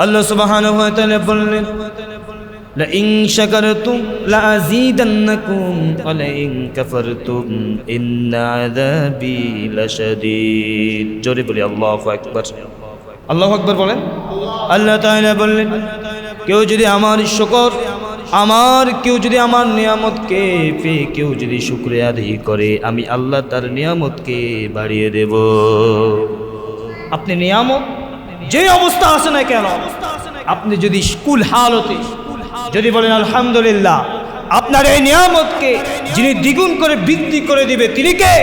আল্লাহ সুবহানাহু ওয়া তাআলা বললেন, লাইন শাকারতুম লাযীদান্নাকুম ওয়া লাইন কাফারতুম ইন্না আযাবি লাশাদীদ। জোরে বলি আল্লাহু আকবার। আল্লাহু আকবার বলেন। আল্লাহ তাআলা বললেন, কেউ যদি আমার শুকর কেউ যদি আমার নিয়ামতকে পেয়ে কেউ যদি শুকরিয়া আদায় করে, আমি আল্লাহ তার নিয়ামতকে বাড়িয়ে দেব। আপনি নিয়ামত যে অবস্থা আছে না কেন, আপনি যদি স্কুল হালতে যদি বলেন আলহামদুলিল্লাহ, আপনার এই নিয়ামতকে যিনি দ্বিগুণ করে বৃদ্ধি করে দিবে তিনি কে?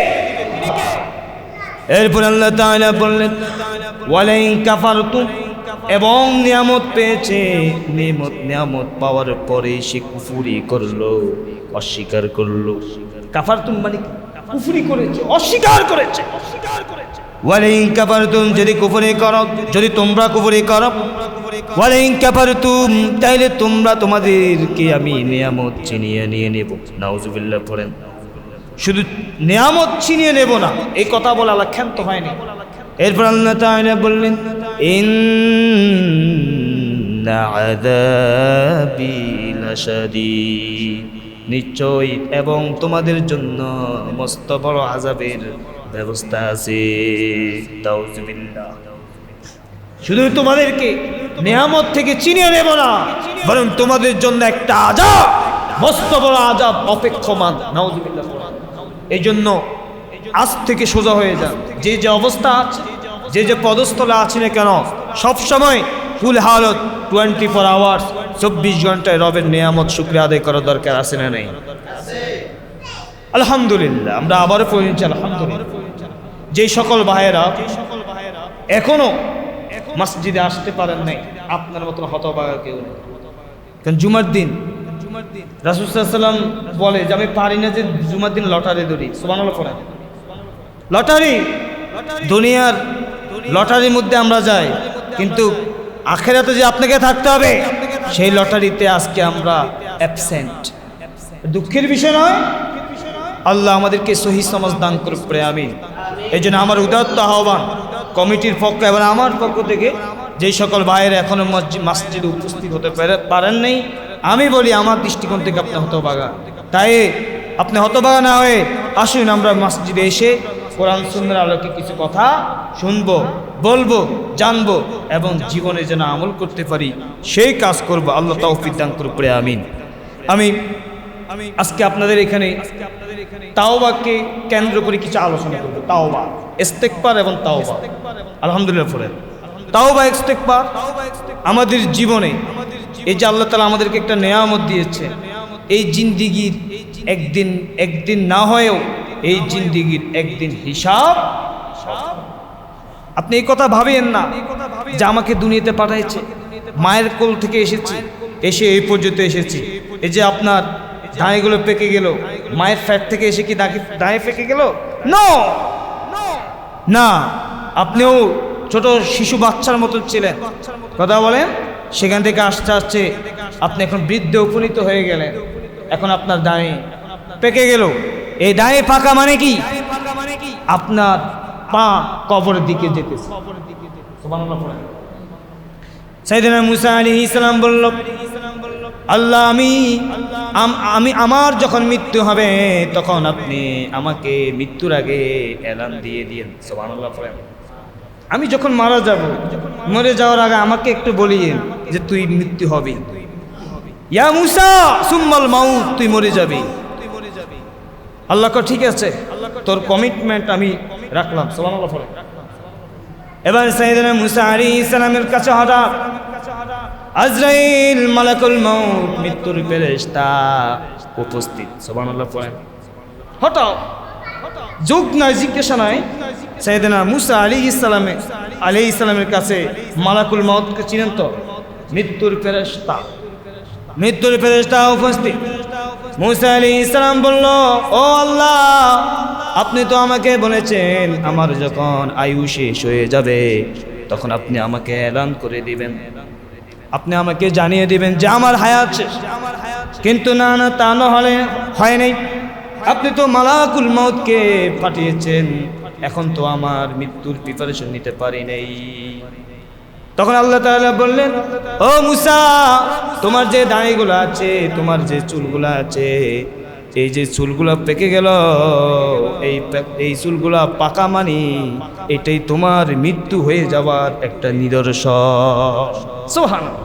এরপর আল্লাহ তাআলা বললেন, ওয়ালাইন কাফারতুম, এবং নিয়ামত পেয়েছে, নিয়ামত পাওয়ার পরে সে কুফরি করলো, অস্বীকার করলো। কাফারতুম মানে কুফরি করেছে, অস্বীকার করেছে। ওয়ালাইন কাফারতুম, যদি কুফরি করো, যদি তোমরা কুফরি করো, ওয়ালাইন কাফারতুম, তাইলে তোমাদেরকে আমি নিয়ামত ছিনিয়ে নিয়ে নেব। নাউজুবিল্লাহ পড়েন। শুধু নিয়ামত ছিনিয়ে নেব না, এই কথা বলে আল্লাহ ক্ষান্ত হয়নি। এরপর আল্লাহ তাআলা বললেন, ইন্না আযাবি লাশাদীদ, নিশ্চয় এবং তোমাদের জন্য মস্ত বড় আযাবের ব্যবস্থা আছে। তাউজুবিল্লাহ। শুধু তোমাদেরকে নিয়ামত থেকে চিনিয়ে নেব না, বরং তোমাদের জন্য একটা আযাব, মস্ত বড় আযাব অপেক্ষমান। নাউজুবিল্লাহ। এই জন্য আজ থেকে সোজা হয়ে যান, যে যে অবস্থা আছে, যে যে পদস্থলে আছে না কেন, সবসময় ফুল হালত 24 আওয়ার্স 24 ঘন্টায় রবের নিয়ামত শুকরিয়া আদায় করার দরকার আছে না নেই? আলহামদুলিল্লাহ। আমরা আবারও পড়ছি আলহামদুলিল্লাহ। যে সকল ভাইয়েরা এখনো মসজিদে আসতে পারেন নাই, আপনার মতন হতভাগা কেউ নেই। কারণ জুমার দিন রাসূল সাল্লাল্লাহু আলাইহি ওয়াসাল্লাম বলে যে আমি পারি না যে জুমার দিন লটারি ধরি। সুবহানাল্লাহ পড়েন। লটারি, দুনিয়ার লটারির মধ্যে আমরা যাই, কিন্তু আখিরাতে যে আপনাকে থাকতে হবে, সেই লটারিতে আজকে আমরা অ্যাবসেন্ট। দুঃখের বিষয় নয়, আল্লাহ আমাদেরকে সহি সমাজ দান করুক, পড়ে আমিন। এই জন্য আমার উদাত্ত আহ্বান কমিটির পক্ষ এবং আমার পক্ষ থেকে, যেই সকল ভাইয়েরা এখনো মসজিদে উপস্থিত হতে পারেন নাই, আমি বলি আমার দৃষ্টিকোণ থেকে আপনি হতভাগা। তাই আপনি হতভাগা না হয়ে আসুন, আমরা মসজিদে এসে কোরআন সুন্নাহর আলোকে কিছু কথা শুনবো, বলবো, জানবো এবং জীবনে যেন আমল করতে পারি, সেই কাজ করব। আল্লাহ তৌফিক দান করুক, পড়ে আমিন। আমি আজকে আপনাদের এখানে তাওবাকে কেন্দ্র করে কিছু আলোচনা করব। তাওবা, ইস্তেগফার এবং তাওবা। আলহামদুলিল্লাহ পড়েন। তাওবা, ইস্তেগফার আমাদের জীবনে, এই যে আল্লাহ তাআলা আমাদেরকে একটা নেয়ামত দিয়েছে, এই জিন্দিগির একদিন না হয়েও এই জিন্দিগির একদিন হিসাব। আপনি এই কথা ভাবেন না যে আমাকে দুনিয়াতে পাঠাইছে, মায়ের কোল থেকে এসেছি, এসে এই পর্যন্ত এসেছি। এই যে আপনার দাঁড়িগুলো পেকে গেল, মায়ের ফ্যাট থেকে এসে কি দাঁড়িয়ে পেকে গেল? না, আপনিও ছোট শিশু বাচ্চার মতো ছিলেন, কথা বলেন। সেখান থেকে আস্তে আস্তে আপনি এখন বৃদ্ধে উপনীত হয়ে গেলেন, এখন আপনার দাঁড়ি পেকে গেল। এই দাঁড়িয়ে পাকা মানে কি? আপনার পা কবরের দিকে যেতেছে। সুবহানাল্লাহ পড়েন। সাইয়েদনা মুসা আলাইহিস সালাম বলল, আল্লাহ আমি আমার যখন মৃত্যু হবে তখন আপনি আমাকে মৃত্যুর আগে এলান দিয়ে দিয়েন। সুবহানাল্লাহ পড়েন। আমি যখন মারা যাব, মরে যাওয়ার আগে আমাকে একটু বলিয়েন যে তুই মৃত্যু হবি। ইয়া মুসা সুম্মাল মাউত, তুই মরে যাবি। আল্লাহ কো ঠিক আছে, তোর কমিটমেন্ট আমি রাখলাম। সুবহানাল্লাহ পড়েন। এবার সাইয়েদনা মুসা আলাইহিস সালামের কাছে হঠাৎ আজরাইল মালাকুল মাউত, মৃত্যুর ফেরেশতা উপস্থিত। সুবহানাল্লাহ পড়েন। হঠাৎ যোগ নাই, জিজ্ঞাসা নাই, সাইয়েদনা মুসা আলাইহিস সালামের কাছে মালাকুল মাউতকে চিনেন তো? মৃত্যুর ফেরেশতা উপস্থিত। মুসা আলাইহিস সালাম বলল, ও আল্লাহ, আপনি তো আমাকে বলেছেন আমার যখন আয়ু শেষ হয়ে যাবে তখন আপনি আমাকে এলান করে দিবেন, আপনি আমাকে জানিয়ে দিবেন যে আমার হায়াত শেষ। কিন্তু না, তা না হলে হয় নাই। আপনি তো মালাকুল মাউতকে পাঠিয়েছেন, এখন তো আমার মৃত্যুর প্রিপারেশন নিতে পারি নাই। তখন আল্লাহ তাআলা বললেন, ও মুসা, তোমার যে দাড়িগুলো আছে, তোমার যে চুলগুলো আছে, এই যে চুলগুলো পেকে গেল, এই চুলগুলা পাকা মানি এটাই তোমার মৃত্যু হয়ে যাওয়ার একটা নিদর্শন। সুবহানাল্লাহ।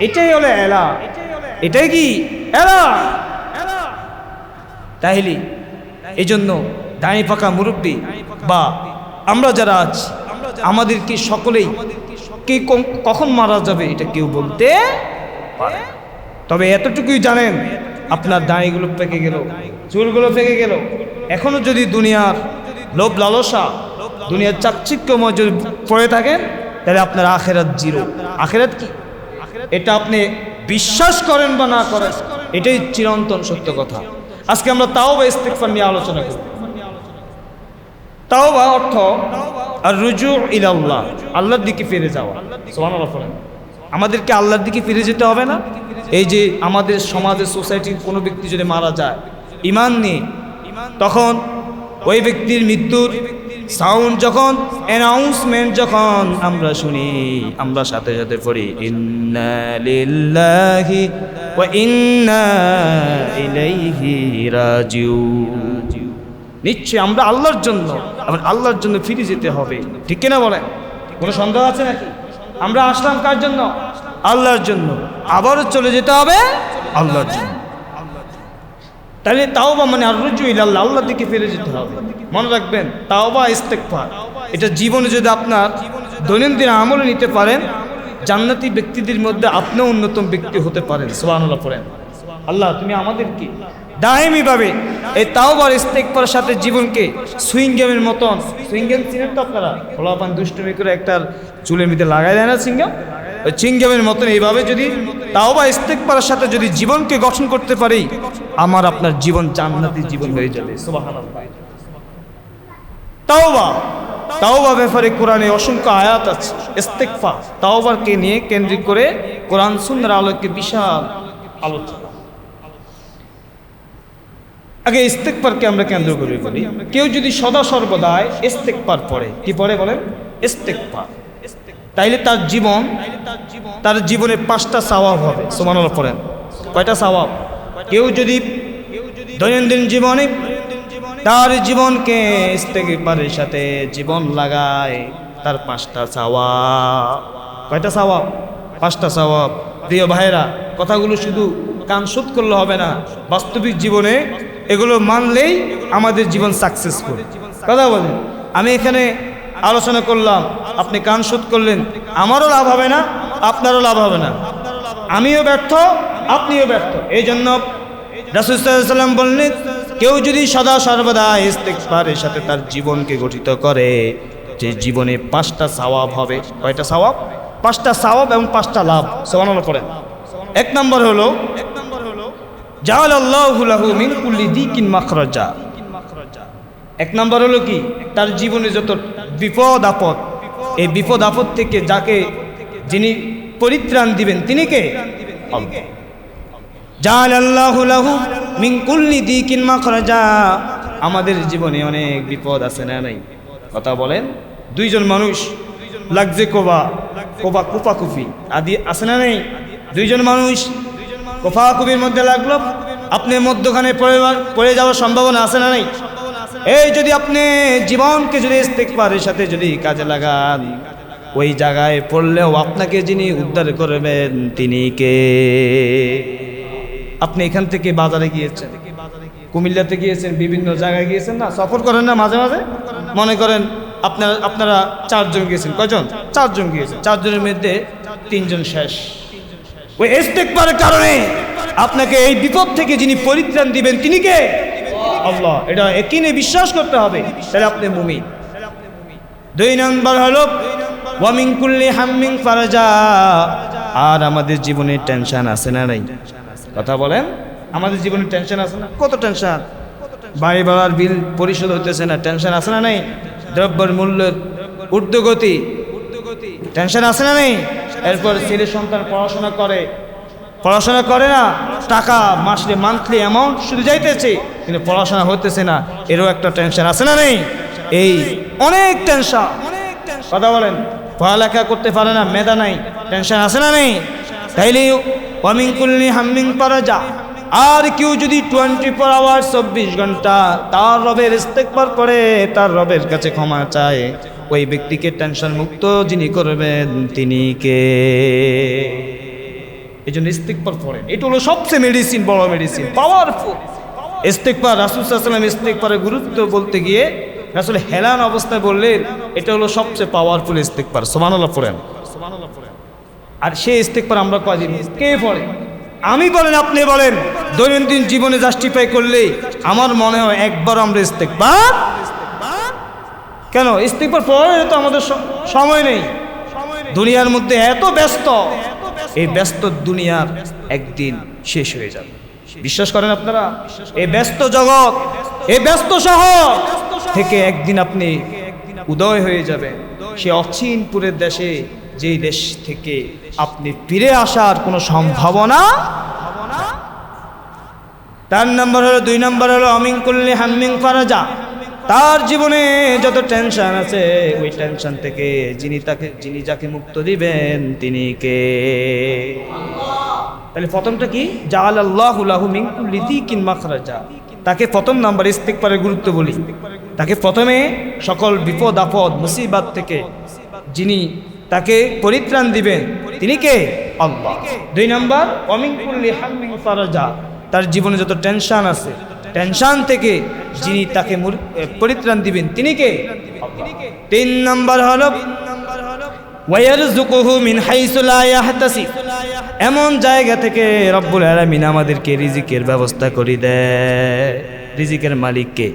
এটাই হলো এলা, এটাই কি এলা। তাহলে এই জন্য দাঁড়ি পাকা মুরব্বী বা আমরা যারা আছি, আমাদের কি সকলেই কে কখন মারা যাবে এটা কেউ বলতে পারে। তবে এতটুকুই জানেন, আপনার দাঁড়িগুলো পেকে গেল, চুলগুলো পেকে গেল, এখনো যদি দুনিয়ার লোভ লালসা, দুনিয়ার চাকচিক্যময় যদি পড়ে থাকেন, তাহলে আপনার আখেরাত জিরো। আখেরাত কি এটা আপনি বিশ্বাস করেন বা না করেন, এটাই চিরন্তন সত্য কথা। আজকে আমরা তাওবা ইস্তিগফার নিয়ে আলোচনা করব। তাওবা অর্থ আর রুজু ইলাল্লাহ, আল্লাহর দিকে ফিরে যাওয়া। সুবহানাল্লাহ বলেন। আমাদেরকে আল্লাহর দিকে ফিরে যেতে হবে না? এই যে আমাদের সমাজের সোসাইটির কোনো ব্যক্তি যদি মারা যায় ঈমান নিয়ে, তখন ওই ব্যক্তির মৃত্যুর সাউন্ড যখন, অ্যানাউন্সমেন্ট যখন আমরা শুনি, আমরা সাথে সাথে পড়ি ইন্না লিল্লাহি ওয়া ইন্না ইলাইহি রাজিউন। নিশ্চয়ই আমরা আল্লাহর জন্য, আবার আল্লাহর জন্য ফিরে যেতে হবে। ঠিক কিনা বলেন? কোনো সন্দেহ আছে নাকি? আমরা আসলাম কার জন্য? আল্লাহর জন্য, আবারও চলে যেতে হবে আল্লাহর জন্য। তাহলে তাওবা মানে আর রুজু ইলাল্লাহ, আল্লাহর দিকে ফিরে যেতে হবে। মনে রাখবেন, তাওবা ইস্তিগফার এটা জীবনে যদি আপনার দৈনন্দিন আমলে নিতে পারেন, জান্নাতি ব্যক্তিদের মধ্যে আপনিও অন্যতম ব্যক্তি হতে পারেন। সুবহানাল্লাহ পড়েন। আল্লাহ তুমি আমাদেরকে দায়মিভাবে এই তাওবার ইস্তিগফারের সাথে জীবনকে সুইংগামের মতন, সুইংগাম চিনেন তো আপনারা, ফলাপান দুষ্টুমি করে একটা চুলের মধ্যে লাগাই দেয় না চিংগাম, ওই চিংগামের মতন এইভাবে যদি তাওবা ইস্তিগফারের সাথে যদি জীবনকে গঠন করতে পারি, আমার আপনার জীবন জান্নাতি জীবন হয়ে যাবে। সুবহানাল্লাহ। তাওবা, তাওবা ব্যাপারে কোরআনে অসংখ্য আয়াত আছে। ইস্তিগফার, তাওবাকে নিয়ে কেন্দ্রিক করে কোরআন সুন্নাহর আলোকে বিশাল আলোচনা। আগে ইস্তিগফারকে আমরা কেন্দ্র করে বলি, কেউ যদি সদা সর্বদাই ইস্তিগফার পড়ে, কি পড়ে বলেন? ইস্তিগফার, তাইলে তার জীবন, তার জীবনে 5টা সওয়াব হবে। সুবহানাল্লাহ পড়েন। কয়টা সওয়াব? কেউ যদি দৈনন্দিন জীবনে তার জীবনকে ইস্তিগফারের সাথে জীবন লাগায়, তার 5টা সওয়াব। কয়টা সওয়াব? 5টা সওয়াব। প্রিয় ভাইরা, কথাগুলো শুধু কান শুদ্ধ করলে হবে না, বাস্তবিক জীবনে এগুলো মানলেই আমাদের জীবন সাকসেসফুল। কথা বলেন। আমি এখানে আলোচনা করলাম, আপনি কান শুদ্ধ করলেন, আমারও লাভ হবে না, আপনারও লাভ হবে না, আমিও ব্যর্থ, আপনিও ব্যর্থ। এই জন্য রাসূল সাল্লাল্লাহু আলাইহি ওয়াসাল্লাম বললেন, কেউ যদি সদা সর্বদা ইস্তিগফারের সাথে তার জীবনকে গঠিত করে, যে জীবনে 5টা সওয়াব হবে। কয়টা সওয়াব? 5টা সওয়াব এবং 5টা লাভ। সুবহানাল্লাহ পড়েন। 1 নম্বর হলো জাআলাল্লাহু লাহু মিন কুল্লি দিকিন মাখরাজা। 1 নম্বর হলো কি? তার জীবনে যত বিপদ আপদ, এই বিপদ আপদ থেকে যাকে যিনি পরিত্রাণ দিবেন তিনি কে? আল্লাহ। জাআলাল্লাহু লাহু মিন কুল্লি দিকিন মাখরাজা। আমাদের জীবনে অনেক বিপদ আছে না নাই? কথা বলেন। 2 জন মানুষ লাগছে কোপাকুপি আদি আছে না নেই? 2 জন মানুষ কোপাকুপির মধ্যে লাগলো, আপনি মধ্যখানে পড়ে যাওয়ার সম্ভাবনা আছে না নেই? এই যদি আপনি জীবনকে যদি ইস্তিগফারের সাথে যদি কাজে লাগান, ওই জায়গায় পড়লেও আপনাকে যিনি উদ্ধার করবেন তিনি কে? আপনি এখান থেকে বাজারে গিয়েছেন, কুমিল্লাতে গিয়েছেন, বিভিন্ন জায়গায় গিয়েছেন না, সফর করেন না মাঝে মাঝে? মনে করেন আপনারা 4 জন গিয়েছেন। কয়জন? 4 জন গিয়েছেন। 4 জনের মধ্যে 3 জন শেষ। ওই ইস্তিগফারের কারণে আপনাকে এই বিপদ থেকে যিনি পরিত্রাণ দিবেন তিনি কে? আল্লাহ। এটা একিনে বিশ্বাস করতে হবে, তাহলে আপনি মুমিন। 2 নম্বর হলো ওয়া মিন কুল্লি হাম্মিন ফারাজা। আর আমাদের জীবনে টেনশন আছে না নাই? কথা বলেন। আমাদের জীবনে টেনশন আছে না? কত টেনশন! বাড়ি ভাড়ার বিল পরিশোধ হইতেছে না, টেনশন আছে না নেই? দ্রব্যের মূল্যের ঊর্ধ্বগতি, টেনশন আছে না নেই? এরপর ছেলে সন্তান পড়াশোনা করে না, টাকা মান্থলি অ্যামাউন্ট শুধু যাইতেছে, কিন্তু পড়াশোনা হইতেছে না, এরও একটা টেনশন আছে না নেই? এই অনেক টেনশন। কথা বলেন। পড়ালেখা করতে পারে না, মেধা নাই, টেনশন আছে না নেই? তাইলে ওয়ামিন কুল্লি হাম্মিন ফারাজা। আর কেউ যদি 24 আওয়ার্স 24 ঘন্টা তার রবের ইস্তেগফার করে, তার রবের কাছে ক্ষমা চায়, ওই ব্যক্তিকে টেনশন মুক্ত যিনি করবেন তিনি কে? এই জন্য ইস্তেগফার পড়েন। এটা হলো সবচেয়ে মেডিসিন, বড় মেডিসিন, পাওয়ারফুল ইস্তেগফার। রাসূল সাল্লাল্লাহু আলাইহি ওয়াসাল্লাম ইস্তেগফারের গুরুত্ব বলতে গিয়ে রাসূল হেলান অবস্থায় বললেন এটা হলো সবচেয়ে পাওয়ারফুল ইস্তেগফার। সুবহানাল্লাহ পড়েন। আর সেই ইস্তেগফার আমরা কয়দিন কে পড়ে? আমি বলেন, আপনি বলেন, দৈনন্দিন জীবনে জাস্টিফাই করলে আমার মনে হয় একবার আমরা ইস্তেগফার কেন ইস্তেগফার পড়ার তো আমাদের সময় নেই। দুনিয়ার মধ্যে এত ব্যস্ত, এই ব্যস্ত দুনিয়ার একদিন শেষ হয়ে যাবে। বিশ্বাস করেন আপনারা? এই ব্যস্ত জগৎ, এই ব্যস্ত শহর থেকে একদিন আপনি উদয় হয়ে যাবেন সে অচিনপুরের দেশে, যেই দেশ থেকে আপনি ফিরে আসার কোনো সম্ভাবনা। তার নাম্বার হলো, 2 নম্বর হলো আমিন কুল্লি হাম্মিন ফারাজা। তার জীবনে যত টেনশন আছে ওই টেনশন থেকে যিনি যাকে মুক্ত দিবেন তিনি কে? তাহলে প্রথমটা কি? জাআলাল্লাহু লাহু মিন কুল্লি যিকিন মাখরাজা। তাকে প্রথম নাম্বার ইস্তেগফারের গুরুত্ব বলি। তাকে প্রথমে সকল বিপদ আপদ মুসিবত থেকে যিনি তাকে পরিত্রাণ দিবেন তিনি কে? আল্লাহ। 2 নম্বর ওয়ামিন কুল্লি হাম্মিন ফারাজা। তার জীবনে যত টেনশন আছে, টেনশন থেকে যিনি তাকে পরিত্রাণ দিবেন তিনি কে? আল্লাহ। 3 নম্বর হলো ওয়ায়ারযুকুহু মিন হাইসু লা ইয়াহতাসিব। এমন জায়গা থেকে রব্বুল আলামিন আমাদেরকে রিজিকের ব্যবস্থা করে দেয়। রিজিকের মালিক কে?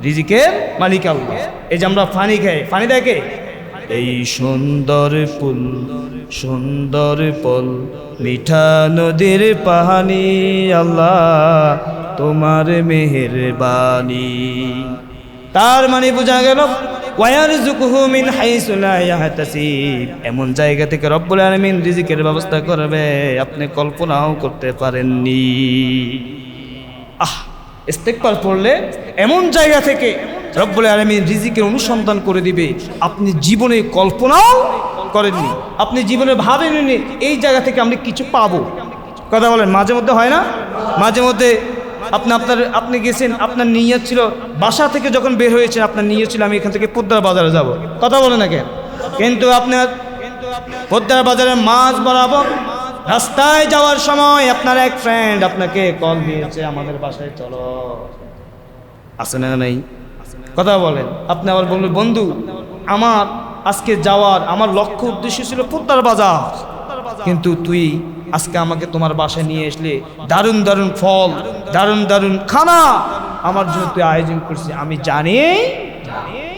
রিজিকের মালিক আল্লাহ। এই যে আমরা পানি খাই, পানি দেয় কে? এই সুন্দর ফুল, সুন্দর ফল, মিঠা নদীর পানি, আল্লাহ তোমার মেহেরবানি। তার মানে বোঝা গেল ওয়ায়ারযুকুহু মিন হাইসু লা ইয়াহতাসিব। এমন জায়গা থেকে রব্বুল আলামিন রিজিকের ব্যবস্থা করবে আপনি কল্পনাও করতে পারেননি। ইস্তেগফার পড়লে এমন জায়গা থেকে রব্বুল আলামিন রিজিকের অনুসন্ধান করে দিবে আপনি জীবনে কল্পনাও করেননি, আপনি জীবনে ভাবেননি এই জায়গা থেকে আমি কিছু পাবো। কথা বলেন, মাঝে মধ্যে হয় না? মাঝে মধ্যে আপনি গেছেন, আপনার নিয়ত ছিল বাসা থেকে যখন বের হয়েছেন আপনার নিয়ত ছিল আমি এখান থেকে পোদ্দার বাজারে যাব। কথা বলেন না কেন? কিন্তু আপনার পোদ্দার বাজারের মাঝ বরাবর রাস্তায় যাওয়ার সময় আপনার এক ফ্রেন্ড আপনাকে কল দিয়েছে, আমাদের বাসায় চলো। আছে না নাই? কথা বলেন। আপনি আবার বললেন, বন্ধু আমার আজকে যাওয়ার আমার লক্ষ্য উদ্দেশ্য ছিল পোদ্দার বাজার, কিন্তু তুই আজকে আমাকে তোমার বাসায় নিয়ে আসলে দারুণ দারুণ ফল, দারুণ দারুণ খানা আমার জন্য তুই আয়োজন করছিস, আমি জানি।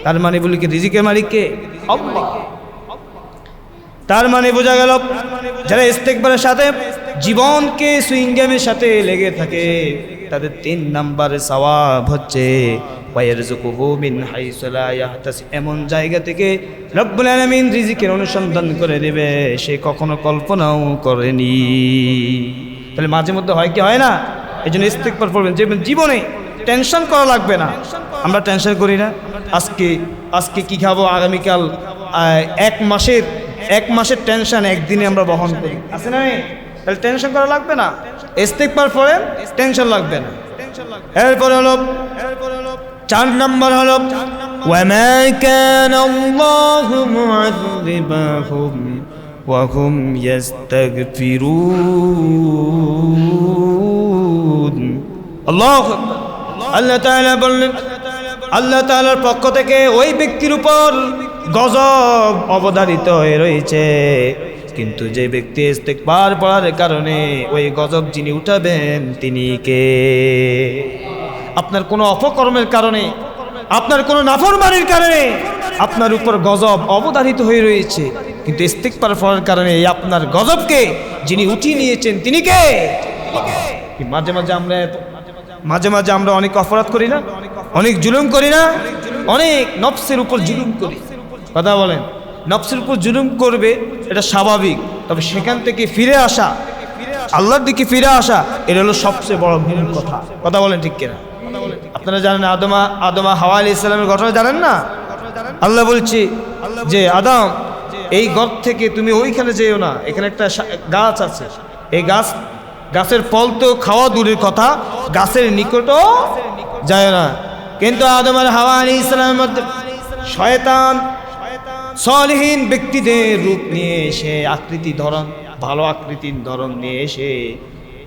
তার মানে বলি কি রিজিকের মালিককে? আল্লাহ। তার মানে বোঝা গেল যারা ইস্তেগফারের সাথে জীবনকে সুইংগামের সাথে লেগে থাকে তাদের 3 নম্বরের সওয়াব হচ্ছে ওয়ায়ারযুকুহু মিন হাইসু লা ইয়াহতাসিব। এমন জায়গা থেকে রব্বুল আলামিন রিজিকের অনুসন্ধান করে দেবে সে কখনো কল্পনাও করেনি। তাহলে মাঝে মধ্যে হয় কি হয় না? এই জন্য ইস্তেগফার পড়বেন। জীবনে টেনশন করা লাগবে না। আমরা টেনশন করি না, আজকে কি খাবো, আগামীকাল 1 মাসের টেনশন একদিনে আমরা বহন করি, আছে না? তাহলে টেনশন করা লাগবে না। ইস্তেগফার পড়েন, টেনশন লাগবে না। এরপর হলো 4 নম্বর হলো ওয়ামা কানা আল্লাহু মুআযিবাহুম ওয়া হুম ইস্তাগফিরুন। আল্লাহু আকবার। আল্লাহ তাআলা বললেন, আল্লাহ তাআলার পক্ষ থেকে ওই ব্যক্তির উপর গজব অবধারিত হয়ে রয়েছে, কিন্তু যে ব্যক্তি ইস্তেগফার পড়ার কারণে ওই গজব যিনি উঠাবেন তিনি কে? আপনার কোনো অপকর্মের কারণে, আপনার কোনো নাফরমানির কারণে আপনার উপর গজব অবধারিত হয়ে রয়েছে, কিন্তু ইস্তেগফার পড়ার কারণে আপনার গজবকে যিনি উঠিয়ে নিয়েছেন তিনি কে? মাঝে মাঝে আমরা অনেক অপরাধ করি না, অনেক জুলুম করি না, অনেক নফসের উপর জুলুম করি। কথা বলেন, নফসের উপর জুলুম করবে এটা স্বাভাবিক, তবে সেখান থেকে ফিরে আসা, আল্লাহর দিকে ফিরে আসা, এটা হলো সবচেয়ে বড় মূল কথা। কথা বলেন ঠিক কিনা? আপনারা জানেন আদমা হাওয়া আলাইহিস সালামের ঘটনা জানেন না? আল্লাহ বলছে যে আদম এই ঘর থেকে তুমি ওইখানে যেও না, এখানে একটা গাছ আছে, এই গাছের ফল তো খাওয়া দূরের কথা, গাছের নিকটও যায় না। কিন্তু আদম আর হাওয়া আলাইহিস সালামের মধ্যে শয়তান সলিহীন ব্যক্তিদের রূপ নিয়ে এসে ভালো আকৃতির ধরন নিয়ে এসে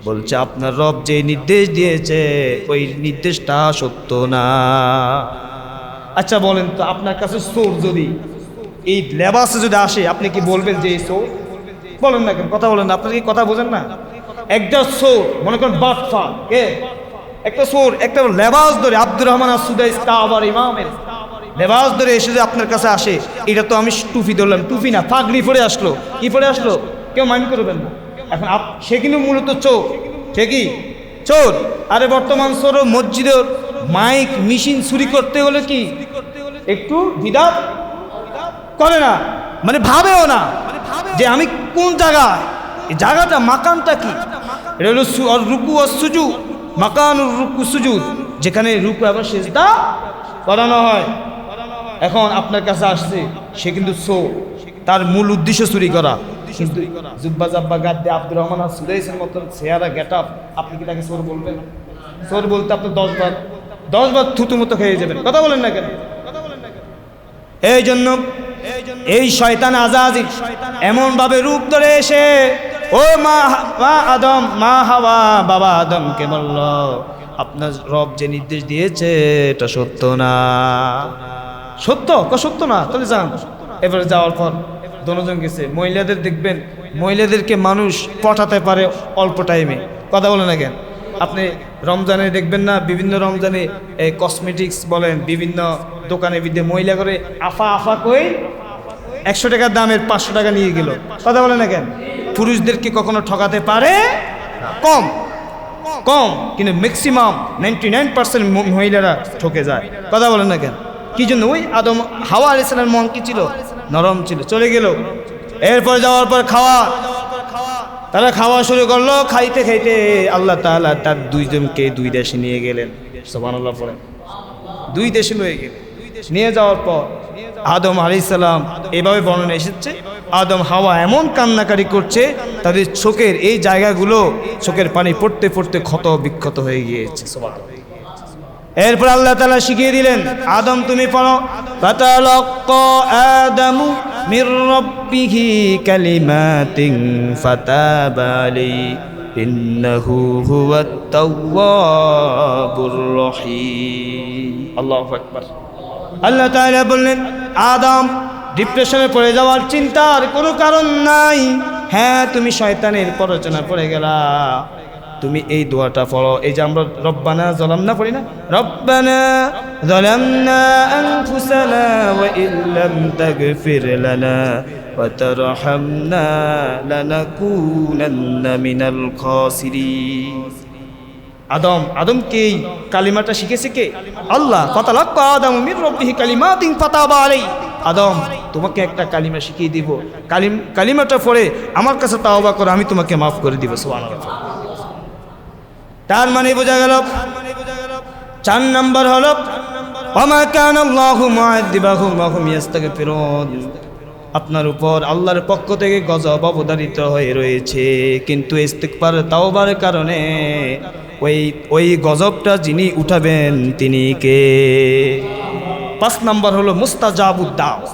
বলছে আপনার রব যে নির্দেশ দিয়েছে ওই নির্দেশটা সত্য না। আচ্ছা বলেন তো, আপনার কাছে চোর যদি এই লেবাসে যদি আসে, আপনি কি বলবেন যে এই চোর? বলেন না কেন, কথা বলেন না, আপনার কি কথা বোঝেন না? একটা চোর, মনে করেন বাটফা, কে একটা চোর একটা লেবাস ধরে, আব্দুর রহমান as-সুদাইস কাবার ইমামের লেবাস ধরে এসে যে আপনার কাছে আসে, এটা তো আমি টুপি ধরলাম, টুপি না পাগড়ি পরে আসলো, কি পরে আসলো, কেউ মাইন্ড করবেন না। এখন সে কিন্তু মূলত চোর, সে কি চোর। আরে বর্তমান চোর মসজিদের মাইক মেশিন চুরি করতে হলে কি একটু বিদাত করে না, মানে ভাবেও না যে আমি কোন জায়গায়, এই জায়গাটা মাকানটা কি, এটা হলো রুকু আর সুজুদ, মাকানুর রুকু সুজুদ, যেখানে রুকু এবং সিজদা করানো হয়। এখন আপনার কাছে আসছে, সে কিন্তু চোর, তার মূল উদ্দেশ্য চুরি করা, কিন্তু জুব্বা জাব্বা গাদ দিয়ে আব্দুর রহমান as-সুদাইসের মতন চেহারা গেট আপ, আপনি কি তাকে চোর বলবেন? চোর বলতে আপনি 10 বার থুতু মতো খেয়ে যাবেন। কথা বলেন না কেন? এই জন্য এই শয়তান আজাজিল এমন ভাবে রূপ ধরে এসে ও মা আদম, মা হাওয়া, বাবা আদমকে বলল আপনার রব যে নির্দেশ দিয়েছে এটা সত্য না। সত্য না, তাহলে যান। এবারে যাওয়ার পর দুজন গেছে, মহিলাদের দেখবেন, মহিলাদেরকে মানুষ পটাতে পারে অল্প টাইমে। কথা বলে না কেন? আপনি রমজানে দেখবেন না, বিভিন্ন রমজানে এই কসমেটিক্স বলেন, বিভিন্ন দোকানে বিদ্যে মহিলা করে আফা কই 100 টাকার দামের 500 টাকা নিয়ে গেল। কথা বলে না কেন? পুরুষদেরকে কখনো ঠকাতে পারে কম, কিন্তু ম্যাক্সিমাম 99% মহিলারা ঠকে যায়। কথা বলেন না কেন? কি জন্য? ওই আদম হাওয়া আলাইহিস সালামের মন কি ছিল? নরম ছিল, চলে গেল। এরপর যাওয়ার পর তারা খাওয়া শুরু করলো, খাইতে আল্লাহ তাআলা তার দুইজনকে 2 দেশে নিয়ে গেলেন। সুবহানাল্লাহ পড়েন। 2 দেশে নিয়ে গেলেন। নিয়ে যাওয়ার পর আদম আলাইহিস সালাম, এভাবে বর্ণনা এসেছে, আদম হাওয়া এমন কান্নাকারি করছে, তাদের চোখের এই জায়গাগুলো চোখের পানি পড়তে পড়তে ক্ষত বিক্ষত হয়ে গিয়েছে। সুবহানাল্লাহ। এরপর আল্লাহ তাআলা শিখিয়ে দিলেন, আদম তুমি পড়ো, ফাতালাক্কা আদামু মির রাব্বিহি কালিমাতিন ফাতাবা আলাইহি ইন্নাহু হুয়াত তাওয়াবুর রহিম। আল্লাহু আকবার। আল্লাহ তাআলা বললেন, আদম ডিপ্রেশনে পড়ে যাওয়ার চিন্তার কোনো কারণ নাই। হ্যাঁ, তুমি শয়তানের প্ররোচনা পড়ে গেলা, তুমি এই দোয়াটা পড়ো। এই যে আমরা রব্বানা যালামনা পড়ি না, রব্বানা যালামনা আনফুসানা ওয়া ইল্লাম তাগফির লানা ওয়া তারহামনা লানাকুনান্না মিনাল খাসিরিন। আদমকে এই কালিমাটা শিখেছে কে? আল্লাহ। ফাতালাক্কা আদামু মির রাব্বিহি কালিমাতিন ফাতাবা আলাইহি। আদম তোমাকে একটা কালিমা শিখিয়ে দিব, কালিমাটা পড়ে আমার কাছে তাওবা করো, আমি তোমাকে মাফ করে দিব। সুবহানাল্লাহ। তার মানে বোঝা গেল 4 নাম্বার হলো ওয়ামা কানাল্লাহু মুআযিবাহুম ওয়া হুম ইস্তাগফিরুন। আপনার উপর আল্লাহর পক্ষ থেকে গজব অবধারিত হয়ে রয়েছে, কিন্তু ইস্তিগফার তাওবার কারণে ওই গজবটা যিনি উঠাবেন তিনি কে? 5 নাম্বার হলো মুস্তাজাবুদ দাওয়া।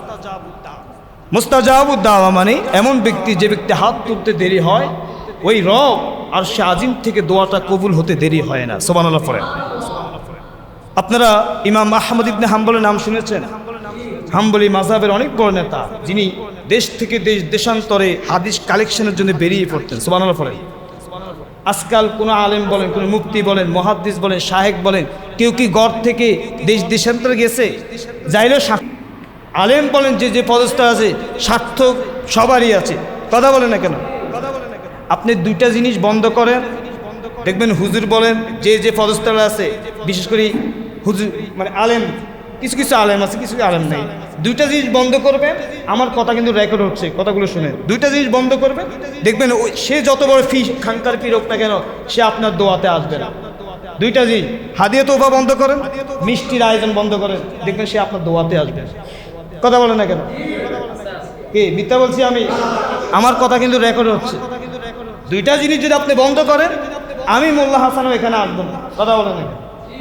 মুস্তাজাবুদ দাওয়া মানে এমন ব্যক্তি, যে ব্যক্তি হাত তুলতে দেরি হয়, ওই রব আর সে আজিম থেকে দোয়াটা কবুল হতে দেরি হয় না। সুবহানাল্লাহ পড়েন। আপনারা ইমাম আহমদ ইবনে হাম্বলের নাম শুনেছেন? হাম্বলি মাযহাবের অনেক বড় নেতা, যিনি দেশ থেকে দেশান্তরে হাদিস কালেকশনের জন্য বেরিয়ে পড়তেন। সুবহানাল্লাহ পড়েন। আজকাল কোনো আলেম বলেন, কোনো মুফতি বলেন, মুহাদ্দিস বলেন, শাহেক বলেন, কেউ কি ঘর থেকে দেশান্তরে গেছে? যাইলে আলেম বলেন যে পদস্থ আছে, স্বার্থ সবারই আছে। কথা বলেন না কেন? আপনি 2টা জিনিস বন্ধ করেন, দেখবেন হুজুর বলেন যে পদস্থলে আছে, বিশেষ করে হুজুর মানে আলেম, কিছু আলেম আছে, কিছু আলেম নেই। 2টা জিনিস বন্ধ করবেন, আমার কথা কিন্তু রেকর্ড হচ্ছে, কথাগুলো শুনেন। 2টা জিনিস বন্ধ করবেন, দেখবেন সে যত বড় খানকার পীর হোক না কেন, সে আপনার দোয়াতে আসবে না। 2টা জিনিস, হাদিয়া তোবা বন্ধ করেন, মিষ্টির আয়োজন বন্ধ করেন, দেখবেন সে আপনার দোয়াতে আসবে। কথা বলে না কেন? কি মিথ্যা বলছি আমি? আমার কথা কিন্তু রেকর্ড হচ্ছে। দুইটা জিনিস যদি আপনি বন্ধ করেন, আমি মোল্লা হাসানও এখানে আসবো না। কথা বলে না কেন?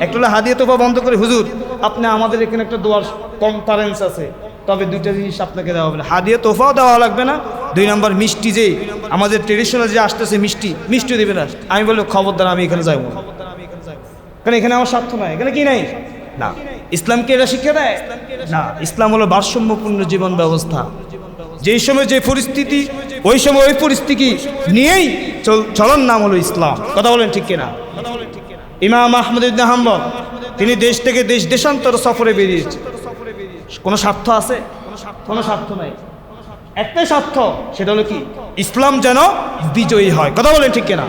একটু হলে হাদিয়া তোফা বন্ধ করে, হুজুর আপনি আমাদের এখানে একটা দোয়ার কনফারেন্স আছে, তবে দুইটা জিনিস আপনাকে দেওয়া হবে না, হাদিয়া তোফাও দেওয়া লাগবে না, 2 নম্বর মিষ্টি যে আমাদের ট্রেডিশনাল যে আসতেছে মিষ্টিও দেবে না। আমি বললো খবরদার, আমি এখানে যাবো না, কারণ এখানে আমার স্বার্থ নাই। এখানে কি নাই? না। ইসলামকে এটা শিক্ষা দেয় না। ইসলাম হলো ভারসাম্যপূর্ণ জীবন ব্যবস্থা। যেই সময় যে পরিস্থিতি, ওই সময় ওই পরিস্থিতি নিয়েই চলন নাম হলো ইসলাম। কথা বলেন ঠিক কিনা? ইমাম আহমদ ইবনে হাম্বল তিনি দেশ থেকে দেশান্তর সফরে বেরিয়েছে। কোনো স্বার্থ আছে? কোনো স্বার্থ নাই। একটাই স্বার্থ, সেটা হলো কি? ইসলাম যেন বিজয়ী হয়। কথা বলেন ঠিক কিনা?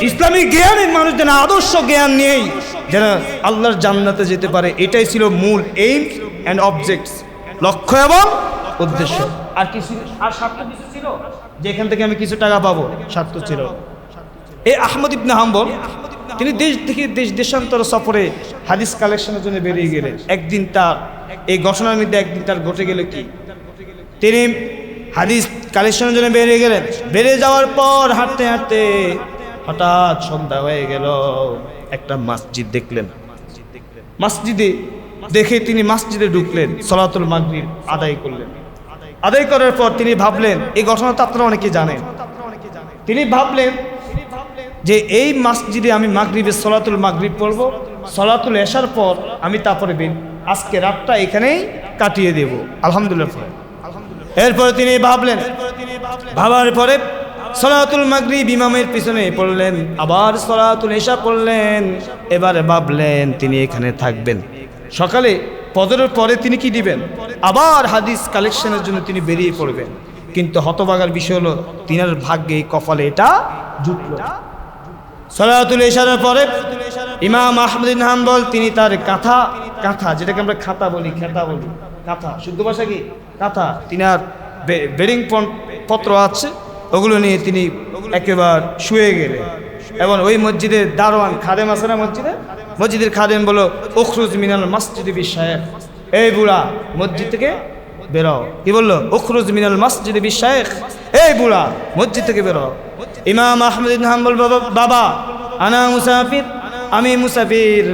ইসলামী জ্ঞানের মানুষ যেন আদর্শ জ্ঞান নিয়েই যেন আল্লাহর জান্নাতে যেতে পারে, এটাই ছিল মূল এইম অ্যান্ড অবজেক্টস, লক্ষ্য এবং উদ্দেশ্য। আর কি ছিল? আর স্বার্থ কিছু ছিল যে এখান থেকে আমি কিছু টাকা পাবো? স্বার্থ ছিল। এই আহমদ ইবনে হাম্বল তিনি দেশ থেকে দেশান্তর সফরে হাদিস কালেকশনের জন্য বেরিয়ে গেলেন। একদিন তার এই ঘটনার মধ্যে একদিন তার ঘটে গেল কি, তিনি হাদিস কালেকশনের জন্য বেরিয়ে গেলেন। বেরিয়ে যাওয়ার পর হাঁটতে হাঁটতে হঠাৎ সন্ধ্যা হয়ে গেল। একটা মসজিদ দেখলেন। মসজিদে দেখে তিনি মসজিদে ঢুকলেন, সলাতুল মাগরিব আদায় করলেন। আদায় করার পর তিনি ভাবলেন, এই ঘটনা তো আপনারা অনেকে জানেন, তিনি ভাবলেন যে এই মসজিদে আমি মাগরিবের সলাতুল মাগরিব পড়ব, সলাতুল এশার পর আমি তারপরে আজকে রাতটা এখানেই কাটিয়ে দেব আলহামদুলিল্লাহ। এরপরে তিনি ভাবলেন, ভাবার পরে সলাতুল মাগরিব ইমামের পিছনে পড়লেন, আবার সলাতুল এশা পড়লেন। এবারে ভাবলেন তিনি এখানে থাকবেন। সকালে ফজরের পরে তিনি কি দিবেন? আবার হাদিস কালেকশনের জন্য তিনি বেরিয়ে পড়বেন। কিন্তু হতভাগার বিষয় হলো, তিনার ভাগ্যে কপালে এটা জুটল। সলাতুল এশারের পরে ইমাম আহমদ ইবনে হাম্বল তিনি তার কাঁথা যেটাকে আমরা খাতা বলি, কাঁথা শুদ্ধ ভাষা কি কাঁথা, তিনার বেডিং পত্র আছে, ওগুলো নিয়ে তিনি একেবারে শুয়ে গেলেন। এবং ওই মসজিদের দারোয়ান খাদেম আছে না, মসজিদের খাদেম বলো, উখরুজ মিনাল মসজিদে বিশায়েখ, এই বুড়া মসজিদ থেকে বেরো। কি বললো? উখরুজ মিনাল মসজিদে বিশায়েখ, এই বুড়া মসজিদ থেকে বেরো। ইমাম আহমদ ইবনে হাম্বল, বাবা আনা মুসাফির, আমি মুসাফির,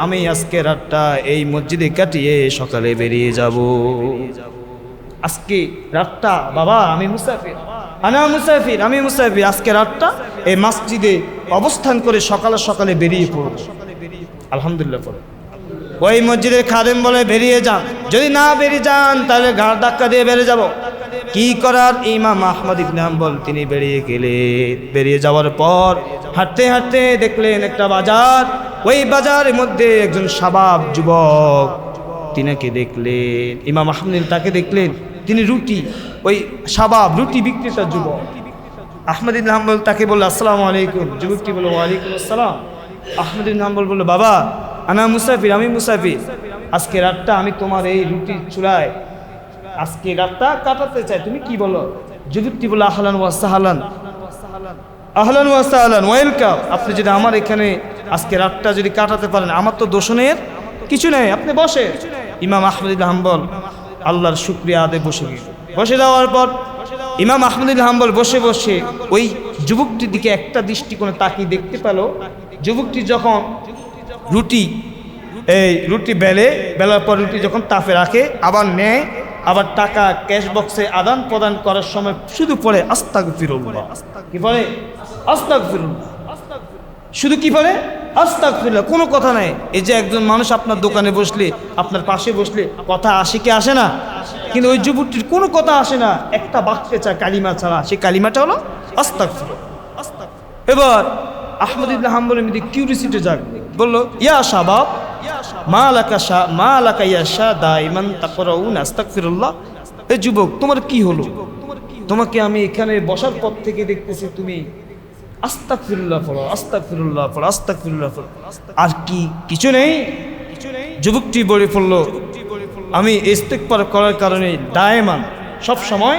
আমি আজকে রাতটা এই মসজিদে কাটিয়ে সকালে বেরিয়ে যাব। আজকে রাতটা বাবা আমি মুসাফির, আনা মুসাফির, আমি মুসাফির, আজকে রাতটা এই মসজিদে অবস্থান করে সকালে বেরিয়ে পড়ব। আলহামদুলিল্লাহ। পড়ে ওই মসজিদের খাদেম বলে, বেরিয়ে যান, যদি না বেরিয়ে যান তাহলে ঘাড় ধাক্কা দিয়ে বেরিয়ে যাব। কি করার? ইমাম আহমদ ইবনে হাম্বল তিনি বেরিয়ে গেলেন। বেরিয়ে যাওয়ার পর হাঁটতে হাঁটতে দেখলেন একটা বাজার। ওই বাজারের মধ্যে একজন শাবাব যুবক তিনাকে দেখলেন। ইমাম আহমদ তাকে দেখলেন, তিনি ওই শাবাব রুটি বিক্রেতা যুবক। আহমদ ইবনে হাম্বল তাকে বলল, আসসালামু আলাইকুম। যুবকটি বলল, ওয়ালাইকুম আসসালাম। আহমদ ইবনে হাম্বল বলল, বাবা আনা মুসাফির, আমি মুসাফির, আজকে রাতটা আমি তোমার এই রুটির চূড়ায় আজকে রাতটা কাটাতে চাই, তুমি কি বলো? যুবকটি বলল, আহলান ওয়া সাহলান, আহলান ওয়া সাহলান, ওয়েলকাম। আপনি যদি আমার এখানে আজকে রাতটা যদি কাটাতে পারেন, আমার তো দোষণের কিছু নেই, আপনি বসে। ইমাম আহমদ ইবনে হাম্বল আল্লাহর শুকরিয়া আদায় বসে যাওয়ার পর ইমাম আহমদ ইবনে হাম্বল বসে ওই যুবকটির দিকে একটা দৃষ্টিকোণে তাকিয়ে দেখতে পেল, যুবকটি যখন রুটি বেলার পর রুটি যখন তাপে রাখে, আবার নেয়, আবার টাকা ক্যাশ বক্সে আদান প্রদান করার সময় শুধু পড়ে আস্তাগফিরুল্লাহ। কি পড়ে? আস্তাগফিরুল্লাহ। শুধু কি পড়ে? আস্তাগফিরুল্লাহ। কোনো কথা নাই। এই যে একজন মানুষ আপনার দোকানে বসলে, আপনার পাশে বসলে কথা আসে কি আসে না? কিন্তু ওই যুবকটির কোনো কথা আসে না, একটা বাক্যে কালিমা ছাড়া, সেই কালিমাটা হলো আস্তাগফিরুল্লাহ। এবার আহমদ ইবনে হাম্বলের মধ্যে কিউরিসিটি জাগলো, বলল, ইয়া শাবাব মা লাকা ইয়া দাইমান তাকরাউন আস্তাগফিরুল্লাহ। এই যুবক, তোমার কি হলো? তোমাকে আমি এখানে বসার পর থেকে দেখতেছি তুমি আস্তাগফিরুল্লাহ পড়ো, আস্তাগফিরুল্লাহ পড়ো, আস্তাগফিরুল্লাহ পড়ো, আর কি কিছু নেই? যুবকটি বলে পড়ল, আমি ইস্তেগফার করার কারণে দায়মান সব সময়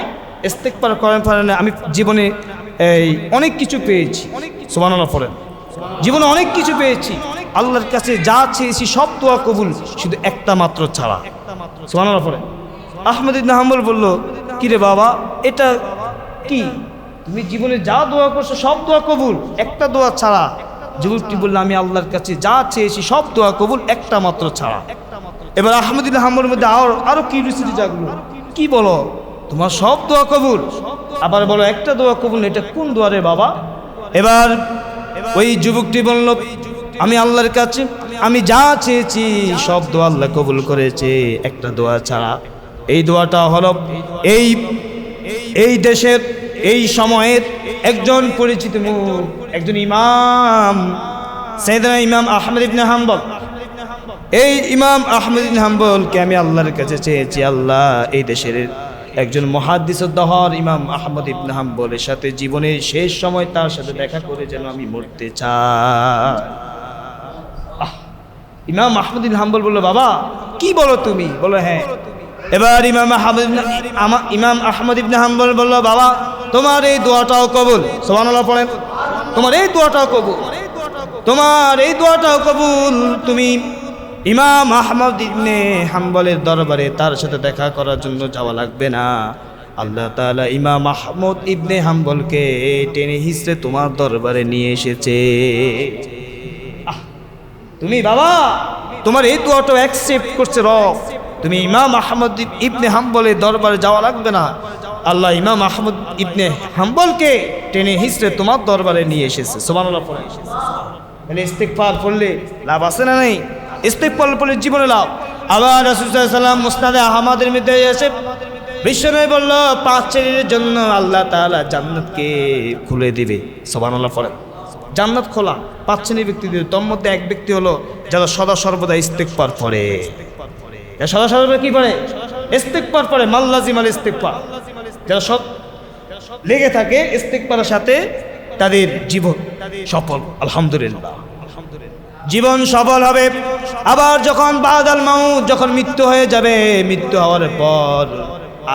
ইস্তেগফার করার কারণে আমি জীবনে অনেক কিছু পেয়েছি। সুবহানাল্লাহ পড়েন। জীবনে অনেক কিছু পেয়েছি, আল্লাহর কাছে যা চেয়েছি সব দোয়া কবুল, শুধু একটা মাত্র ছাড়া। সুবহানাল্লাহ পড়েন। আহমদ ইবনে হাম্বল বলল, কি রে বাবা, এটা কি? তুমি জীবনে যা দোয়া করছো সব দোয়া কবুল, একটা দোয়া ছাড়া। যুবকটি বলল, আমি আল্লাহর কাছে যা চেয়েছি সব দোয়া কবুল, একটা মাত্র ছাড়া। এবার আহমদ ইবনে হাম্বলের মধ্যে আরো কিউরিওসিটি জাগলো, কি বলো, তোমার সব দোয়া কবুল, আবার বলো একটা দোয়া কবুল, এটা কোন দোয়া রে বাবা? এবার ওই যুবকটি বলল, আমি আল্লাহর কাছে আমি যা চেয়েছি সব দোয়া আল্লাহ কবুল করেছে, একটা দোয়া ছাড়া। এই দোয়াটা হলো এই দেশের এই সময়ের একজন পরিচিত মুখ, একজন ইমাম, সাইয়েদনা ইমাম আহমদ ইবনে হাম্বল। এই ইমাম আহমদ ইবনে হাম্বলকে আমি আল্লাহর কাছে চেয়েছি, আল্লাহ এই দেশের একজন মুহাদ্দিসুদ দহর ইমাম আহমদ ইবনে হাম্বলের সাথে জীবনের শেষ সময় তার সাথে দেখা করে যেন আমি মরতে চাই। ইমাম আহমদ ইবনে হাম্বল বলল, বাবা কি বলো তুমি? বলো হ্যাঁ। এবার ইমাম আহমদ ইবনে হাম্বল বলল, বাবা তোমার এই দোয়াটাও কবুল। সুবহানাল্লাহ পড়েন। তোমার এই দোয়াটাও কবুল, তোমার এই দোয়াটাও কবুল। তুমি ইমাম আহমদ ইবনে হাম্বলের দরবারে তার সাথে দেখা করার জন্য যাওয়া লাগবে না। আল্লাহ তাআলা ইমাম আহমদ ইবনে হাম্বলকে টেনে হিঁচড়ে তোমার দরবারে নিয়ে এসেছে। তুমি বাবা তোমার এই দোয়াটাও অ্যাকসেপ্ট করছে রব। তুমি ইমাম আহমদ ইবনে হাম্বলের দরবারে যাওয়া লাগবে না, আল্লাহ ইমাম আহমদ ইবনে হাম্বলকে টেনে হিঁচড়ে তোমার দরবারে নিয়ে এসেছে। সুবহানাল্লাহ পড়ে। তাহলে ইস্তিগফার পড়লে লাভ আছে না নেই? ইস্তিগফার পড়লে জীবনে লাভ। আবার রাসূল সাল্লাল্লাহু আলাইহি ওয়াসাল্লাম মুসনাদে আহমদের মধ্যে এসে বিশ্বনবী বলল, 5 শ্রেণীর জন্য আল্লাহ তাআলা জান্নাতকে খুলে দিবে। সুবহানাল্লাহ পড়ে। জান্নাত খোলা 5 শ্রেণীর ব্যক্তিদের, তোর মধ্যে এক ব্যক্তি হলো যারা সদা সর্বদা ইস্তিগফার পড়ে। সদা সর্বদা কি পড়ে? ইস্তিগফার পড়ে। মাল্লাজিমাল ইস্তিগফার, যারা সব লেগে থাকে ইস্তিগফারের সাথে, তাদের জীবন সফল। আলহামদুলিল্লাহ, জীবন সফল হবে। আবার যখন বাদাল মাউত, যখন মৃত্যু হয়ে যাবে, মৃত্যু হওয়ার পর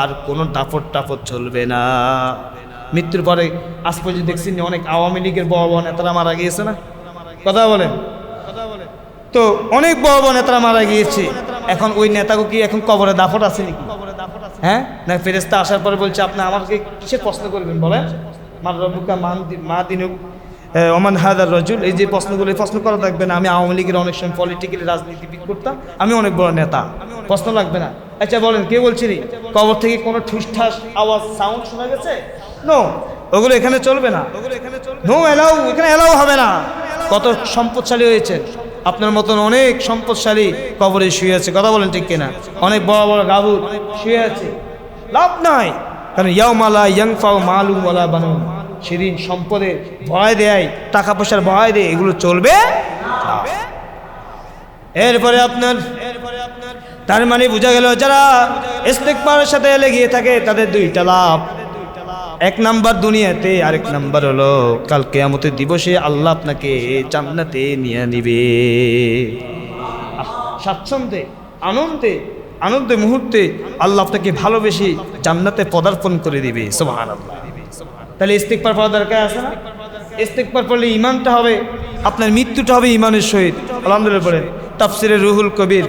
আর কোনো দাপট টাপট চলবে না। মৃত্যুর পরে আজ পর্যন্ত দেখছি অনেক আওয়ামী লীগের বড় বড় নেতারা মারা গিয়েছে না? কথা বলেন। তো অনেক বড় বড় নেতারা মারা গিয়েছে, এখন ওই নেতাকে কি এখন কবরে দাফট আছে নাকি? হ্যাঁ না, ফেরেশতা আসার পরে বলছে, আপনি আমাকে কিসের প্রশ্ন করবেন বলেন? মান রব্বুকা মা দিনুক ওমান হাদার রাজুল, এই যে প্রশ্নগুলো, প্রশ্ন করা লাগবে না। আমি আওয়ামী লীগের অনেক সময় পলিটিক্যাল রাজনীতিবিদ করতাম, আমি অনেক বড় নেতা, প্রশ্ন লাগবে না। আচ্ছা বলেন, কে বলছিনি কবর থেকে কোনো ঠুসঠাস আওয়াজ সাউন্ড শোনা গেছে? নো, ওগুলো এখানে চলবে না। নো এলাও, এখানে এলাও হবে না। কত সম্পদশালী হয়েছে, আপনার মতন অনেক সম্পদশালী কবরে শুয়ে আছে। কথা বলেন ঠিক কিনা? অনেক বড় বড় গাবু শুয়ে আছে, লাভ নাই। কারণ ইয়াউমালা ইয়ানফাউ মালুম ওয়ালা বানুন, সেদিন সম্পদের ভয় দেয়, টাকা পয়সার ভয় দেয়, এগুলো চলবে। এরপরে আপনার তার মানে বোঝা গেল, যারা ইস্তিগফারের সাথে লেগে থাকে তাদের 2টা লাভ। 1 নাম্বার দুনিয়াতে, আরেক নাম্বার হলো কাল কিয়ামতের দিবসে আল্লাহ আপনাকে জান্নাতে নিয়ে নিবে। স্বাচ্ছন্দ্যে, আনন্দে মুহূর্তে আল্লাহ আপনাকে ভালোবেসে জান্নাতে পদার্পণ করে দিবে। সুবহানাল্লাহ। তাহলে ইস্তিগফার পড়া দরকার আছে না? ইস্তিগফার পড়লে ইমানটা হবে, আপনার মৃত্যুটা হবে ইমানের সহিত। আলহামদুলিল্লাহ পড়েন। তাফসিরে রুহুল কবির,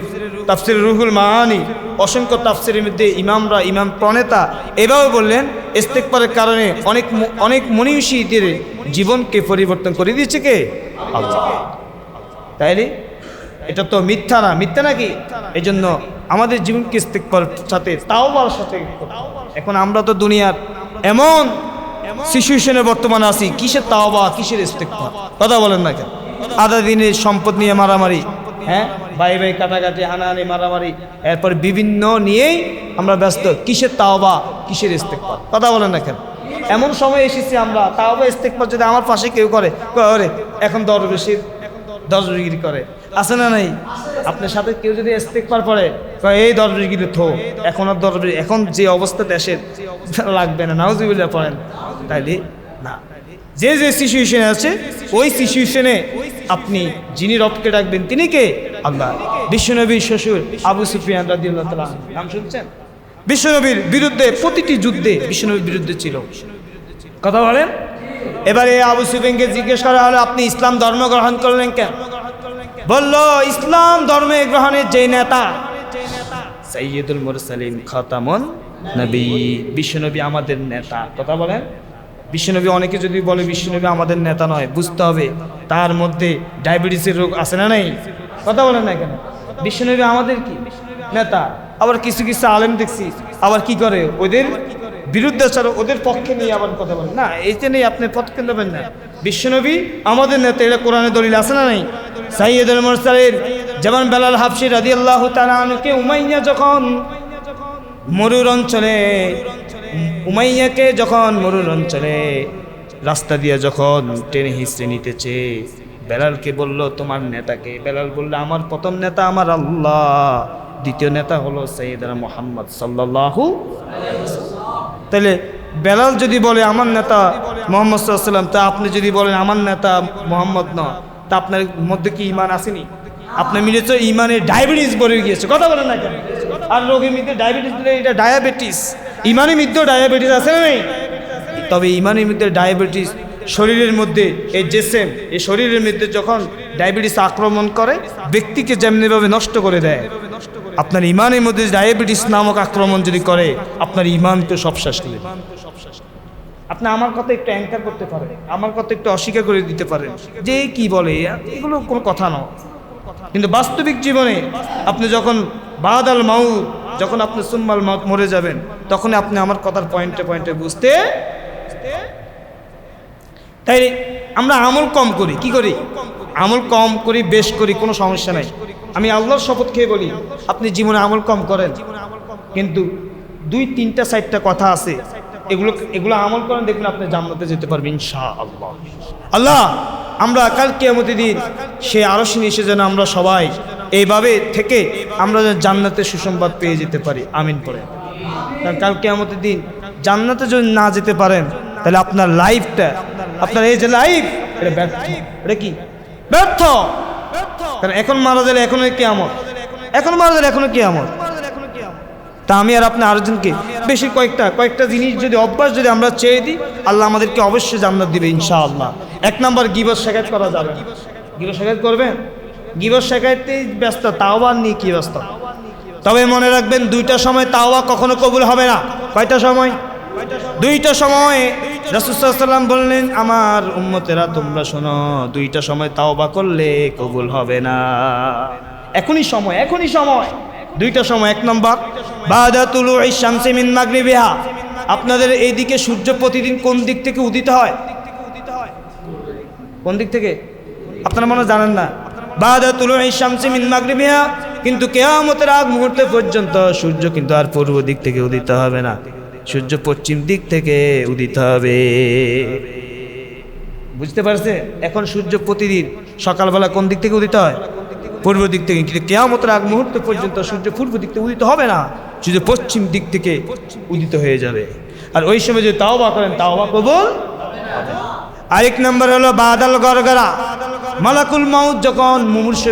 তাফসিরে রুহুল মাআনি, অসংখ্য তাফসিরের মধ্যে ইমামরা, ইমাম প্রণেতা এভাবে বললেন, ইস্তিগফারের কারণে অনেক মনীষীদের জীবনকে পরিবর্তন করে দিয়েছে কে? আল্লাহ। তাইলে এটা তো মিথ্যা না, মিথ্যা নাকি? এই জন্য আমাদের জীবনকে ইস্তিগফারের সাথে, তাওবার সাথে। এখন আমরা তো দুনিয়ার এমন সিচুয়েশনে বর্তমানে আছি, কিসের তাওবা, কিসের ইস্তিগফার? কথা বলেন না কেন? আধা দিনের সম্পদ নিয়ে মারামারি, হ্যাঁ, ভাই ভাই কাটাকাটি, হানাহানি, মারামারি, এরপর বিভিন্ন নিয়েই আমরা ব্যস্ত। কিসের তাওবা, কিসের ইস্তিগফার? কথা বলেন না কেন? এমন সময় এসেছি আমরা, তাওবা ইস্তিগফার যদি আমার পাশে কেউ করে, এখন দরবেশগিরি করে, আছে না নাই? আপনার সাথে কেউ যদি ইস্তিগফার পড়ে, এই দরবেশগিরি থো, এখন আর দরবেশ, এখন যে অবস্থা দেশের লাগবে না, নাউজুবিল্লাহ পড়েন। তাইলে না, যে সিচুয়েশনে আছে ওই সিচুয়েশনে আপনি যিনি রবকে ডাকবেন তিনি কে? আল্লাহ। বিশ্বনবীর শ্বশুর আবু সুফিয়ান রাদিয়াল্লাহু তাআলা, নাম শুনছেন? বিশ্বনবীর বিরুদ্ধে প্রতিটি যুদ্ধে বিশ্বনবীর বিরুদ্ধে ছিল। কথা বলেন। এবারে আবু সুফিয়ানকে জিজ্ঞেস করা হলো, আপনি ইসলাম ধর্ম গ্রহণ করলেন কেন? বলল, ইসলাম ধর্মে গ্রহণের যে নেতা সাইয়্যিদুল মুরসালিন খাতামুন নবী, বিশ্বনবী আমাদের নেতা। কথা বলেন, বিশ্বনবী, অনেকে যদি বলে বিশ্বনবী আমাদের নেতা নয়, বুঝতে হবে তার মধ্যে ডায়াবেটিসের রোগ আছে না নাই? কথা বলেন না কেন? বিশ্বনবী আমাদের কি নেতা। আবার কিছু কিছু আলেম দেখছি আবার কি করে, ওদের বিরুদ্ধে ছাড়া ওদের পক্ষে নিয়ে আবার কথা বলেন। না, এইটা নেই, আপনি পক্ষে নেবেন না। বিশ্বনবী আমাদের নেতা, এটা কোরআনের দলিল আছে না নাই? সাইয়্যিদুল মুরসালিন যেমন বেলাল হাবশী রাদিয়াল্লাহু তাআলা আনহুকে উমাইয়া যখন মরুর অঞ্চলে, উমাইয়াকে যখন মরুর অঞ্চলে রাস্তা দিয়ে যখন টেনে হিঁচড়ে নিতেছে, বেলালকে বলল তোমার নেতাকে? বেলাল বলল আমার প্রথম নেতা আমার আল্লাহ, দ্বিতীয় নেতা হলো সাইয়্যিদুনা মুহাম্মদ সাল্লাল্লাহু আলাইহি ওয়াসাল্লাম। তাহলে বেলাল যদি বলে আমার নেতা মুহাম্মদ সাল্লাল্লাহু আলাইহি ওয়াসাল্লাম, তা আপনি যদি বলেন আমার নেতা মুহাম্মদ না, তা আপনার মধ্যে কি ঈমান আসেনি? আপনার মিলেছে ঈমানের ডায়াবেটিস ভরে গিয়েছে। কথা বলেন না কেন? আর রোগের মধ্যে ডায়াবেটিস দিলে এটা ডায়াবেটিস, ঈমানের মধ্যেও ডায়াবেটিস আছে না নেই? তবে ঈমানের মধ্যে ডায়াবেটিস শরীরের মধ্যে এই জেসেম, এই শরীরের মধ্যে যখন ডায়াবেটিস আক্রমণ করে ব্যক্তিকে যেমনিভাবে নষ্ট করে দেয়, আপনার ঈমানের মধ্যে ডায়াবেটিস নামক আক্রমণ যদি করে আপনার ঈমানকে সব শেষ করে দেবে। আপনি আমার কথা একটু অ্যাঙ্কার করতে পারেন, আমার কথা একটু অস্বীকার করে দিতে পারেন যে কি বলে, এগুলো কোনো কথা নয়। কিন্তু বাস্তবিক জীবনে আপনি যখন বাদাল মাউত, যখন আপনি সুম্মাল মাউত মরে যাবেন, তখন আপনি আমার কথার পয়েন্টে পয়েন্টে বুঝতে। তাই আমরা আমল কম করি, কি করি? আমল কম করি, বেশ করি, কোনো সমস্যা নাই। আমি আল্লাহর শপথ খেয়ে বলি, আপনি জীবনে আমল কম করেন, কিন্তু 2-3টা 4টা কথা আছে, এগুলো আমল করেন, দেখবেন আপনি জান্নাতে যেতে পারবেন ইনশাআল্লাহ। আল্লাহ আমরা কাল কিয়ামতের দিন সে আরশ নিয়ে যেন আমরা সবাই এইভাবে থেকে আমরা যেন জান্নাতের সুসংবাদ পেয়ে যেতে পারি, আমিন পড়েন। কারণ কাল কিয়ামতের দিন জান্নাতে যদি না যেতে পারেন, তাহলে আপনার লাইফটা, আপনার এই যে লাইফ, এটা ব্যর্থ। এটা কি? ব্যর্থ। কারণ এখন মারা গেলে এখনো কিয়ামত, এখন মারা গেলে এখনো কিয়ামত। তা আমি আর আপনি আরেকজনকে বেশি কয়েকটা জিনিস যদি অভ্যাস যদি আমরা চেয়ে দিই, আল্লাহ আমাদেরকে অবশ্যই জান্নাত দিবে ইনশাআল্লাহ। 1 নাম্বার, গীবত শিকায়ত করা যাবে না। গীবত শিকায়ত করবেন? গীবত শিকায়তেই ব্যস্ত, তাওবা নিয়ে কি ব্যস্ত? তবে মনে রাখবেন 2টা সময় তাওবা কখনো কবুল হবে না। কয়টা সময়? 2টা সময়। রাসূল সাল্লাল্লাহু আলাইহি ওয়াসাল্লাম বললেন আমার উম্মতেরা তোমরা শোনো, 2টা সময় তাওবা করলে কবুল হবে না। এখনই সময়, এখনই সময়। 2টা সময়। 1 নম্বর বাদা তুলুই শামসি মিন মাগরিবিহা, আপনাদের এইদিকে সূর্য প্রতিদিন কোন দিক থেকে উদিত হয়? কোন দিক থেকে? আপনারা মনে জানেন না। বাদা তুলুই শামসি মিন মাগরিবিহা, কিন্তু কিয়ামতের আগ মুহূর্তে পর্যন্ত সূর্য কিন্তু আর পূর্ব দিক থেকে উদিত হবে না, সূর্য পশ্চিম দিক থেকে উদিত হবে। বুঝতে পারছে? এখন সূর্য প্রতিদিন সকালবেলা কোন দিক থেকে উদিত হয়? পূর্ব দিক থেকে। কিন্তু কিয়ামতের আগ মুহূর্ত পর্যন্ত সূর্য পূর্ব দিক থেকে উদিত হবে না, সূর্য পশ্চিম দিক থেকে উদিত হয়ে যাবে। আর ওই সময় যদি তাওবা করেন, তাওবা কবুল হবে। আরেক নম্বর হলো বাদাল গরগরা, মালাকুল মাউত যখন মুমূর্ষ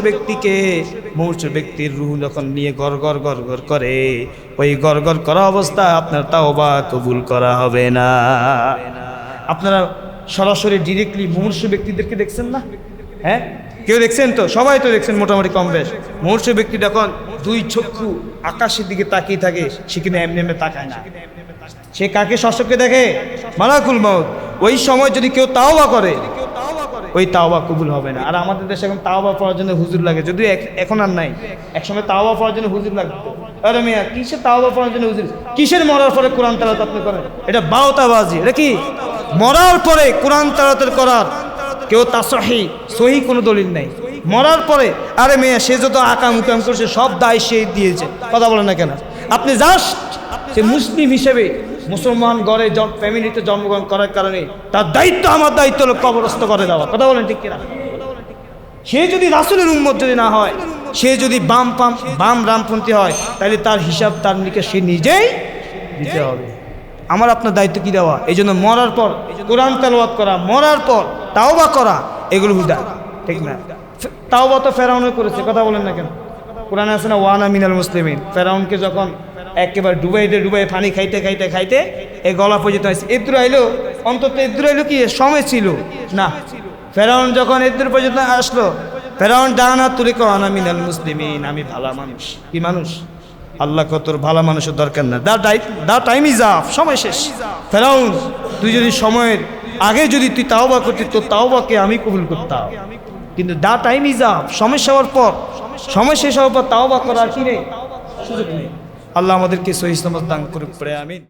ব্যক্তির রূহ যখন নিয়ে গরগর গরগর করে, ওই গরগর করা অবস্থায় আপনার তাওবা কবুল করা হবে না। আপনারা সরাসরি ডিরেক্টলি মুমূর্ষ ব্যক্তিদেরকে দেখছেন না? হ্যাঁ, কেউ দেখছেন তো? সবাই তো দেখছেন মোটামুটি কম বেশ। মুমূর্ষ ব্যক্তি যখন 2 চক্ষু আকাশের দিকে তাকিয়ে থাকে, সে কিন্তু এমনি এমনি তাকায় না। সে কাকে সশকে দেখে? মালাকুল মাউত। ওই সময় যদি কেউ তাওবা করে, ওই তাওবা কবুল হবে না। আর আমাদের দেশে এখন তাওবা পড়ার জন্য হুজুর লাগে, যদিও এখন আর নাই। একসময় তাওবা পড়ার জন্য হুজুর লাগতো। আরে মিয়া, কিসের তাওবা পড়ার জন্য হুজুর? কিসের মরার পরে কোরআন তেলাওয়াত আপনি করেন? এটা বাউতাবাজি। এটা কি? মরার পরে কোরআন তেলাওয়াত করার কেউ তা সহি কোনো দলিল নাই। মরার পরে আরে মেয়ে সে যত আকাম উকাম করছে সব দায় সে দিয়েছে। কথা বলেন না কেন? আপনি জাস্ট সে মুসলিম হিসেবে মুসলমান ঘরে ফ্যামিলিতে জন্মগ্রহণ করার কারণে তার দায়িত্ব, আমার দায়িত্ব হলো কবরস্থ করে দেওয়া। কথা বলেন ঠিক কিনা? সে যদি রাসূলের উম্মত যদি না হয়, সে যদি বাম রামপন্থী হয়, তাহলে তার হিসাব তার নিকে সে নিজেই দিতে হবে। আমার আপনার দায়িত্ব কি দেওয়া? এই জন্য মরার পর কোরআন তেলাওয়াত করা, মরার পর তাওবা করা, এগুলো হুদা, ঠিক না? তাওবা তো ফেরাউনও করেছে। কথা বলেন না কেন? কোরআনে আছে না ওয়ানা মিনাল মুসলিমিন। ফেরাউনকে যখন একেবারে ডুবাই পানি খাইতে এই গলা পর্যন্ত আসছে, এদুর আইলো, অন্তত এদুর আইলো কি সময় ছিল না। ফেরাউন যখন এদুর পর্যন্ত আসলো, ফেরাউন ডানা তুলে ওয়ানা মিনাল মুসলিমিন, আমি ভালো মানুষ। কি মানুষ? আল্লাহ কত ভালো মানুষের দরকার না, দা টাইম ইজ আপ, সময় শেষ। ফেরাউন, তুই যদি সময়ের আগে যদি তুই তাওবা করতি, তোর তাওবাকে আমি কবুল করতাম, কিন্তু দা টাইম ইজ আপ, সময় শেষ হওয়ার পর, সময় শেষ হওয়ার পর তাওবা করার কি নেই, সুযোগ নেই। আল্লাহ আমাদেরকে সহিহ সমাজ দান করুক, পড়ে আমিন।